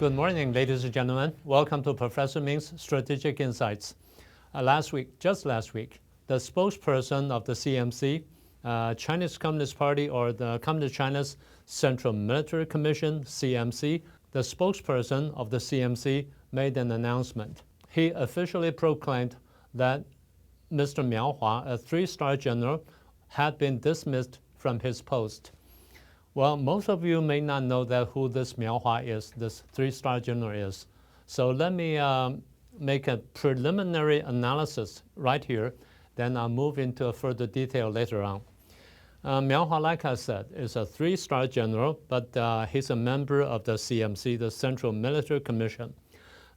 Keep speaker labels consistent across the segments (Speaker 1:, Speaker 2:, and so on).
Speaker 1: Good morning, ladies and gentlemen. Welcome to Professor Ming's Strategic Insights. Just last week, the spokesperson of the CMC, Chinese Communist Party, or the Communist China's Central Military Commission, CMC, the spokesperson of the CMC made an announcement. He officially proclaimed that Mr. Miao Hua, a three-star general, had been dismissed from his post. Well, most of you may not know that who this Miao Hua is, this three-star general is. So let me make a preliminary analysis right here, then I'll move into a further detail later on. Miao Hua, like I said, is a three-star general, but he's a member of the CMC, the Central Military Commission.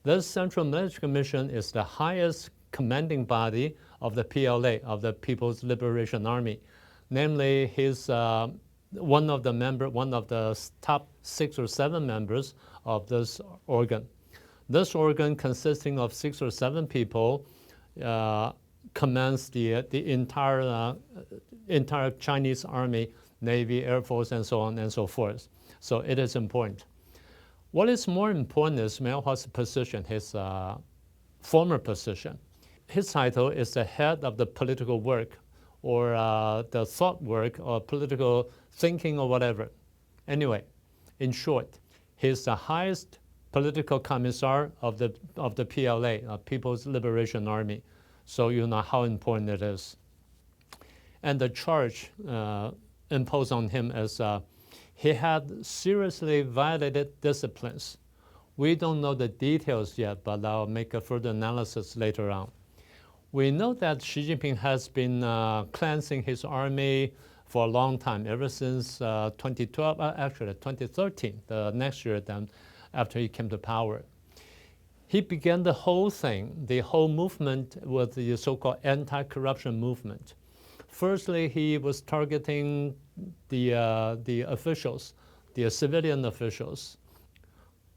Speaker 1: This Central Military Commission is the highest commanding body of the PLA, of the People's Liberation Army. Namely, he's one of the top 6 or 7 members of this organ. This organ, consisting of 6 or 7 people, commands the entire Chinese Army, Navy, Air Force, and so on and so forth. So it is important. What is more important is Miao Hua's position, his former position. His title is the head of the political work, or the thought work, or political thinking, or whatever. Anyway, in short, he's the highest political commissar of the PLA, People's Liberation Army. So you know how important it is. And the charge imposed on him is he had seriously violated disciplines. We don't know the details yet, but I'll make a further analysis later on. We know that Xi Jinping has been cleansing his army for a long time, ever since 2012, actually 2013, the next year then, after he came to power. He began the whole thing, the whole movement, with the so-called anti-corruption movement. Firstly, he was targeting the officials, the civilian officials,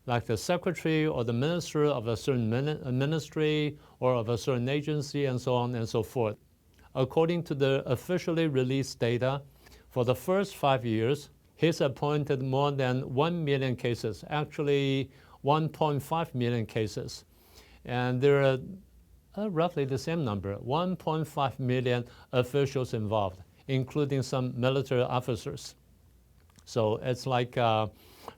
Speaker 1: like the secretary or the minister of a certain ministry or of a certain agency, and so on and so forth. According to the officially released data, for the first 5 years, he's appointed more than 1 million cases, actually 1.5 million cases. And there are roughly the same number, 1.5 million officials involved, including some military officers. So it's like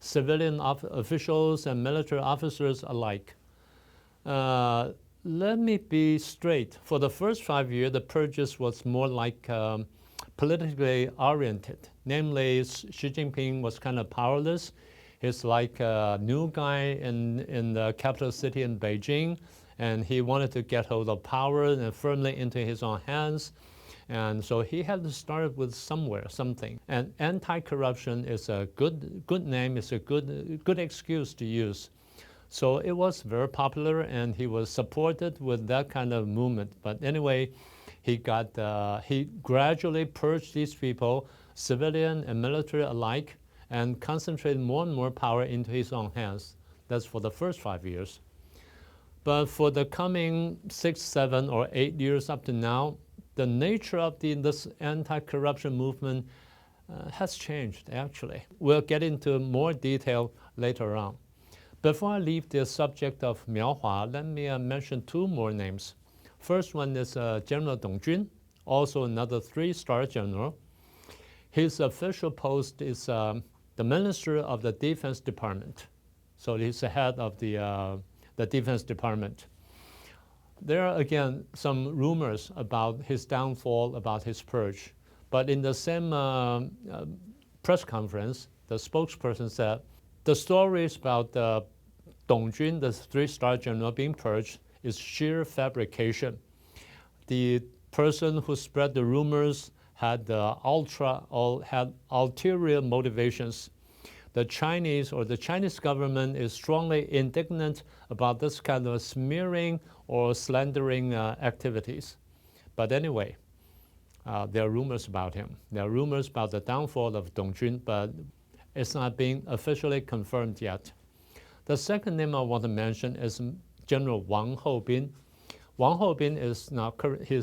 Speaker 1: civilian officials and military officers alike. Let me be straight. For the first 5 years, the purges was more like politically oriented. Namely, Xi Jinping was kind of powerless. He's like a new guy in the capital city in Beijing, and he wanted to get hold of power and firmly into his own hands. And so he had to start with somewhere, something. And anti-corruption is a good name, it's a good excuse to use. So it was very popular, and he was supported with that kind of movement. But anyway, he gradually purged these people, civilian and military alike, and concentrated more and more power into his own hands. That's for the first 5 years. But for the coming 6, 7, or 8 years up to now, the nature of this anti-corruption movement has changed, actually. We'll get into more detail later on. Before I leave the subject of Miao Hua, let me mention 2 more names. First one is General Deng, also another 3-star general. His official post is the Minister of the Defense Department. So he's the head of the Defense Department. There are, again, some rumors about his downfall, about his purge. But in the same press conference, the spokesperson said, the stories about Deng Jun, the 3-star general, being purged is sheer fabrication. The person who spread the rumors had ulterior motivations. The Chinese government is strongly indignant about this kind of smearing or slandering activities. But anyway, there are rumors about him. There are rumors about the downfall of Deng Jun, but it's not being officially confirmed yet. The second name I want to mention is General Wang Houbin. Wang Houbin is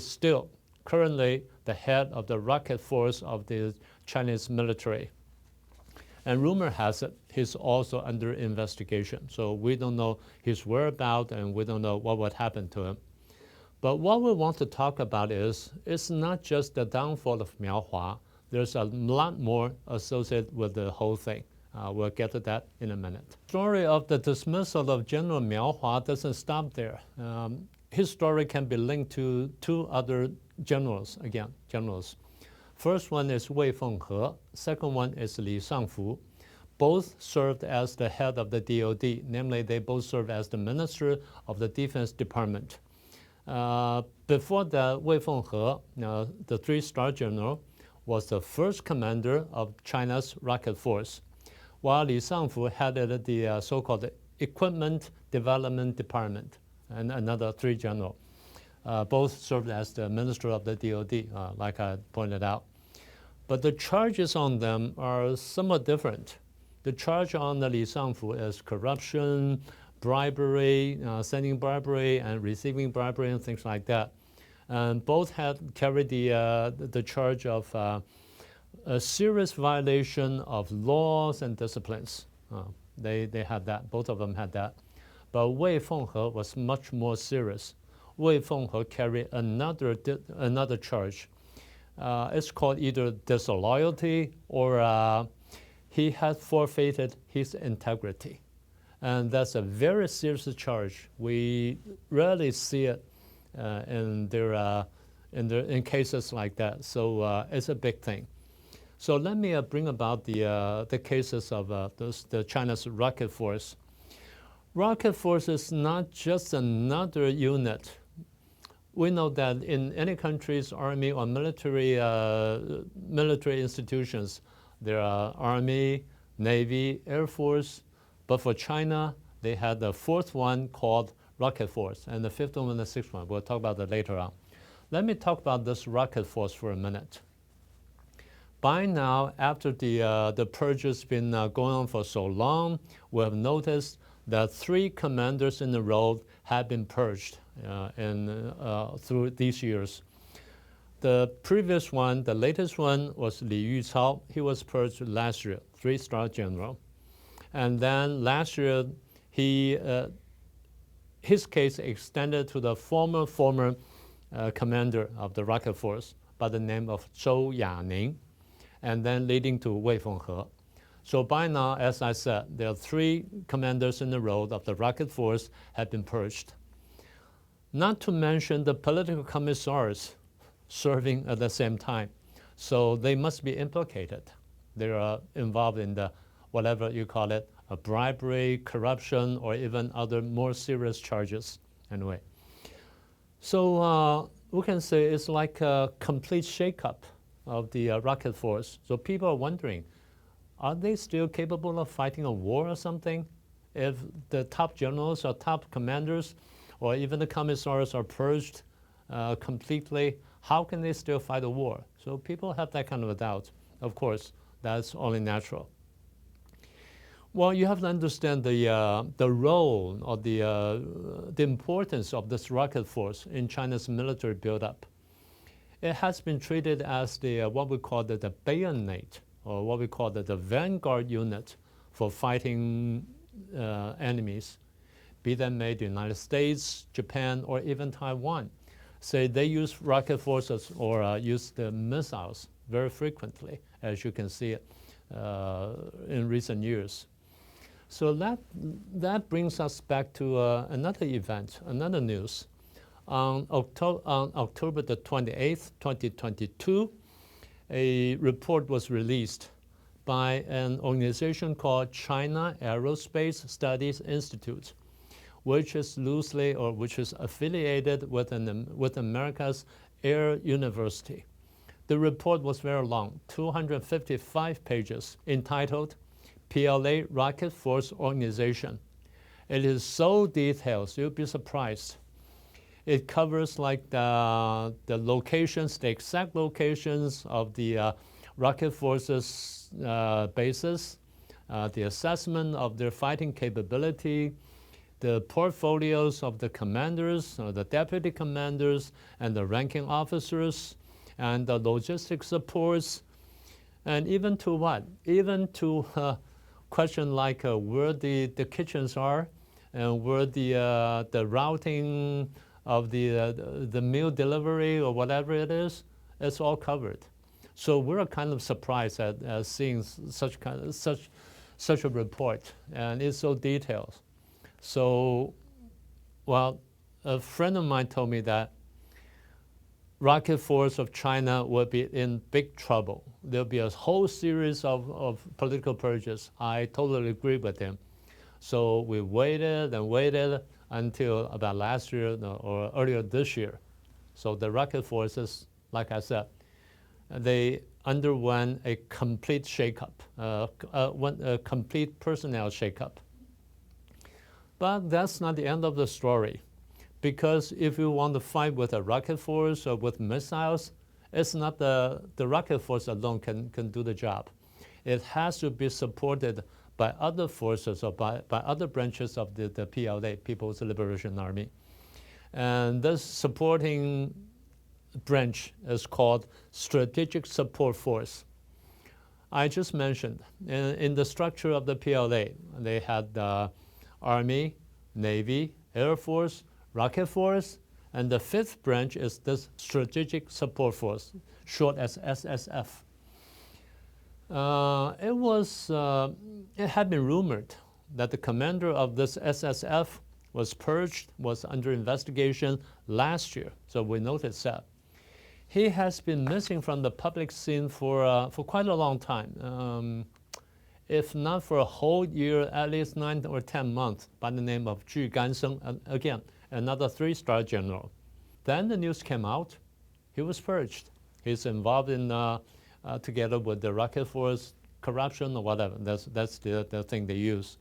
Speaker 1: still currently the head of the rocket force of the Chinese military. And rumor has it he's also under investigation. So we don't know his whereabouts and we don't know what would happen to him. But what we want to talk about is, it's not just the downfall of Miao Hua. There's a lot more associated with the whole thing. We'll get to that in a minute. The story of the dismissal of General Miao Hua doesn't stop there. His story can be linked to two other generals. First one is Wei Fenghe, second one is Li Shangfu. Both served as the head of the DoD, namely they both served as the Minister of the Defense Department. Before that, Wei Fenghe, the three-star general, was the first commander of China's rocket force, while Li Shangfu headed the so-called Equipment Development Department, and another three general. Both served as the Minister of the DoD, like I pointed out. But the charges on them are somewhat different. The charge on the Li Shangfu is corruption, bribery, sending bribery and receiving bribery and things like that. And both had carried the charge of a serious violation of laws and disciplines. They had that, both of them had that. But Wei Fenghe was much more serious. Wei Fenghe carried another charge. It's called either disloyalty or he had forfeited his integrity. And that's a very serious charge. We rarely see it in cases like that. So it's a big thing. So let me bring about the cases of the China's rocket force. Rocket force is not just another unit. We know that in any country's army or military institutions, there are Army, Navy, Air Force. But for China, they had the fourth one called rocket force, and the fifth one and the sixth one. We'll talk about that later on. Let me talk about this rocket force for a minute. By now, after the purge has been going on for so long, we have noticed that three commanders in a row have been purged through these years. The previous one, the latest one, was Li Yucao. He was purged last year, three-star general. And then last year, his case extended to the former commander of the rocket force by the name of Zhou Yaning, and then leading to Wei Fenghe. So by now, as I said, there are three commanders in a row of the rocket force have been purged. Not to mention the political commissars serving at the same time. So they must be implicated. They are involved in the, whatever you call it, a bribery, corruption, or even other more serious charges anyway. So we can say it's like a complete shakeup of the rocket force. So people are wondering, are they still capable of fighting a war or something? If the top generals or top commanders or even the commissars are purged completely, how can they still fight a war? So people have that kind of a doubt. Of course, that's only natural. Well, you have to understand the role or the importance of this rocket force in China's military buildup. It has been treated as what we call the bayonet, or what we call the vanguard unit for fighting enemies, be that made the United States, Japan, or even Taiwan. So they use rocket forces or use the missiles very frequently, as you can see in recent years. So that brings us back to another event, another news. On October the 28th, 2022, a report was released by an organization called China Aerospace Studies Institute, which is loosely or which is affiliated with America's Air University. The report was very long, 255 pages, entitled PLA Rocket Force Organization. It is so detailed, you'll be surprised. It covers like the locations, the exact locations of the rocket forces bases, the assessment of their fighting capability, the portfolios of the commanders, the deputy commanders, and the ranking officers, and the logistic supports. And even to what? Even to question like where the kitchens are and where the routing of the meal delivery or whatever it is, it's all covered. So we're kind of surprised at seeing such a report, and it's so detailed. So, well, a friend of mine told me that rocket force of China will be in big trouble. There'll be a whole series of political purges. I totally agree with him. So we waited and waited until about last year or earlier this year. So the rocket forces, like I said, they underwent a complete shakeup, a complete personnel shakeup. But that's not the end of the story, because if you want to fight with a rocket force or with missiles, it's not the rocket force alone can do the job. It has to be supported by other forces or by other branches of the PLA, People's Liberation Army. And this supporting branch is called Strategic Support Force. I just mentioned in the structure of the PLA, they had the Army, Navy, Air Force, Rocket Force, and the fifth branch is this Strategic Support Force, short as SSF. It had been rumored that the commander of this SSF was purged, was under investigation last year, so we noticed that. He has been missing from the public scene for quite a long time. If not for a whole year, at least 9 or 10 months, by the name of Zhu Gansheng, again, another 3-star general. Then the news came out, he was purged. He's involved in, together with the rocket force, corruption or whatever. That's the thing they use.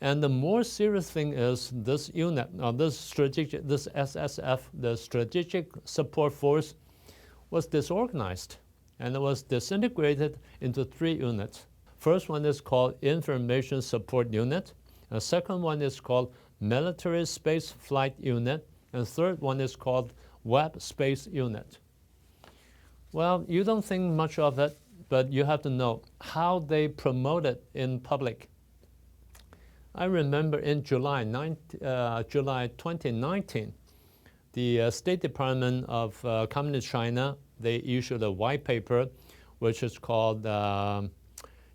Speaker 1: And the more serious thing is this unit, this SSF, the Strategic Support Force, was disorganized and it was disintegrated into 3 units. First one is called Information Support Unit. The second one is called Military Space Flight Unit. And third one is called Web Space Unit. Well, you don't think much of it, but you have to know how they promote it in public. I remember in July 2019, the State Department of Communist China, they issued a white paper, which is called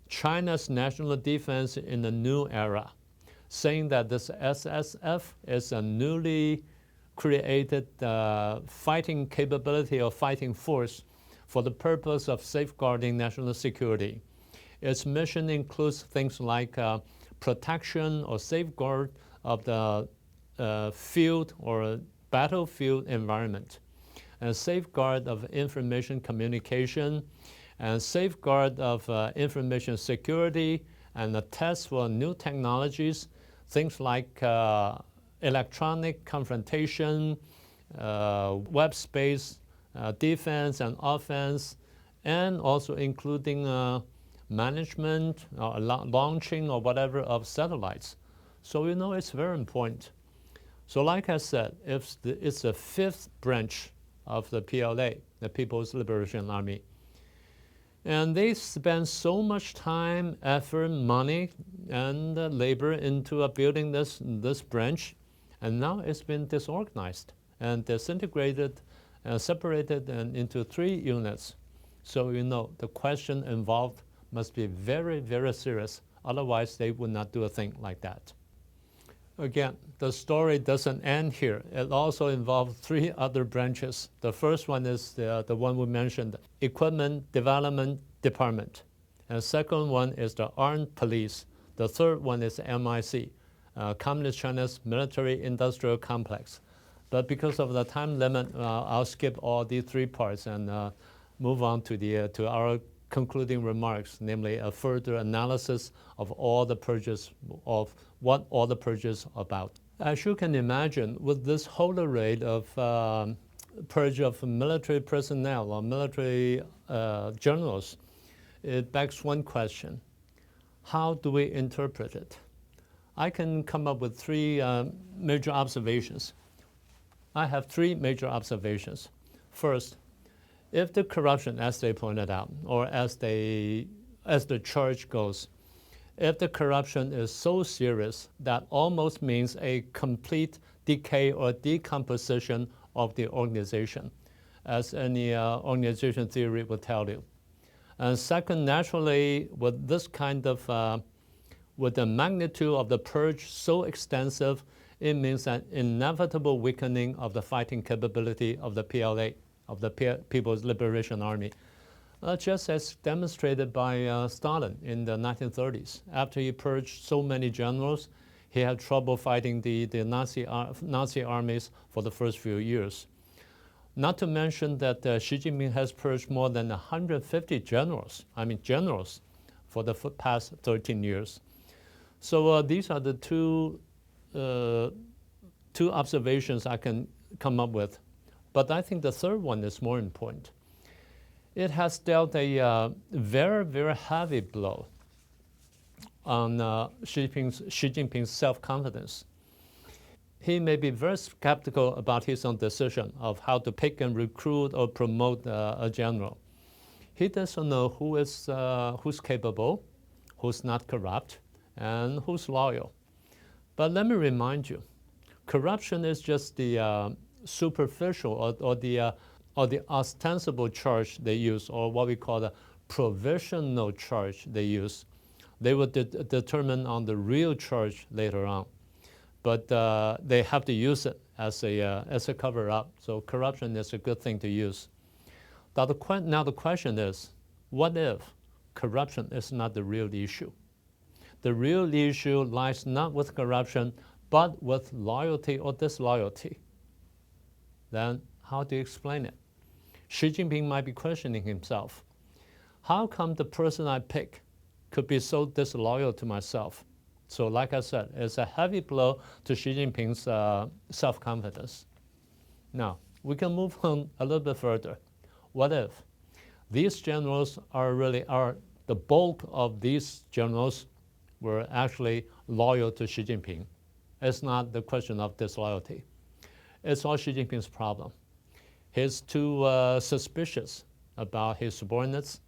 Speaker 1: China's National Defense in the New Era, saying that this SSF is a newly created fighting capability or fighting force for the purpose of safeguarding national security. Its mission includes things like protection or safeguard of the field or battlefield environment, and safeguard of information communication, and safeguard of information security, and a test for new technologies, things like electronic confrontation, web space, defense and offense, and also including management, launching or whatever of satellites. So you know it's very important. So like I said, it's the 5th branch of the PLA, the People's Liberation Army. And they spend so much time, effort, money, and labor into building this branch, and now it's been disorganized and disintegrated and separated into 3 units. So you know the question involved must be very, very serious. Otherwise, they would not do a thing like that. Again, the story doesn't end here. It also involves 3 other branches. The first one is the one we mentioned, Equipment Development Department. And the second one is the Armed Police. The third one is MIC, Communist China's Military Industrial Complex. But because of the time limit, I'll skip all these 3 parts and move on to our concluding remarks, namely a further analysis of all the purges, of what all the purges are about. As you can imagine, with this whole array of purge of military personnel or military generals, it begs one question: how do we interpret it? I can come up with 3 major observations. I have 3 major observations. First, If the corruption, as they pointed out, or as the charge goes, if the corruption is so serious that almost means a complete decay or decomposition of the organization, as any organization theory would tell you. And second, naturally, with this kind of, with the magnitude of the purge so extensive, it means an inevitable weakening of the fighting capability of the PLA, of the People's Liberation Army. Just as demonstrated by Stalin in the 1930s. After he purged so many generals, he had trouble fighting the Nazi armies for the first few years. Not to mention that Xi Jinping has purged more than 150 generals, for the past 13 years. So these are the two observations I can come up with. But I think the third one is more important. It has dealt a very, very heavy blow on Xi Jinping's self-confidence. He may be very skeptical about his own decision of how to pick and recruit or promote a general. He doesn't know who's capable, who's not corrupt, and who's loyal. But let me remind you, corruption is just the superficial or the ostensible charge they use, or what we call the provisional charge they use. They will determine on the real charge later on. But they have to use it as a cover-up. So corruption is a good thing to use. Now the question is, what if corruption is not the real issue? The real issue lies not with corruption, but with loyalty or disloyalty. Then how do you explain it? Xi Jinping might be questioning himself. How come the person I pick could be so disloyal to myself? So like I said, it's a heavy blow to Xi Jinping's self-confidence. Now, we can move on a little bit further. What if these generals the bulk of these generals were actually loyal to Xi Jinping? It's not the question of disloyalty. It's all Xi Jinping's problem. He's too suspicious about his subordinates.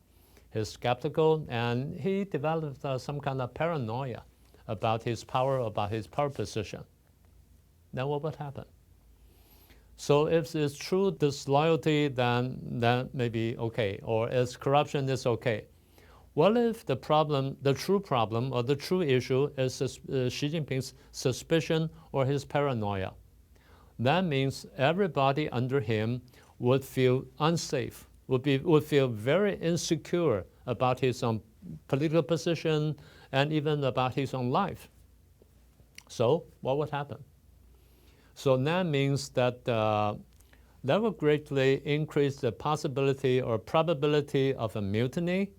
Speaker 1: He's skeptical, and he developed some kind of paranoia about his power position. Then what would happen? So if it's true disloyalty, then that may be okay, or if corruption is okay. What if the true problem, or the true issue is Xi Jinping's suspicion or his paranoia? That means everybody under him would feel unsafe, would feel very insecure about his own political position and even about his own life. So what would happen? So that means that that will greatly increase the possibility or probability of a mutiny,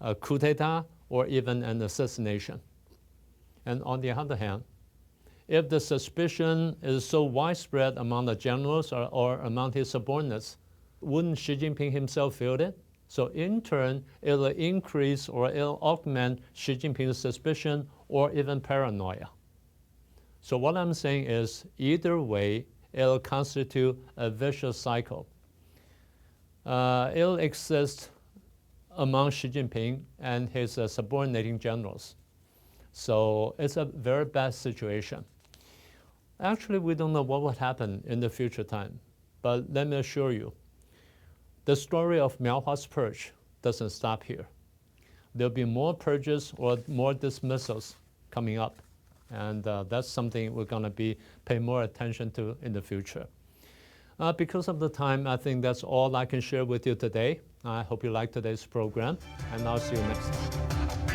Speaker 1: a coup d'etat, or even an assassination. And on the other hand, if the suspicion is so widespread among the generals or among his subordinates, wouldn't Xi Jinping himself feel it? So in turn, it'll increase or it'll augment Xi Jinping's suspicion or even paranoia. So what I'm saying is, either way, it'll constitute a vicious cycle. It'll exist among Xi Jinping and his subordinating generals. So it's a very bad situation. Actually, we don't know what would happen in the future time, but let me assure you, the story of Miao Hua's purge doesn't stop here. There'll be more purges or more dismissals coming up, and that's something we're going to be paying more attention to in the future. Because of the time, I think that's all I can share with you today. I hope you liked today's program, and I'll see you next time.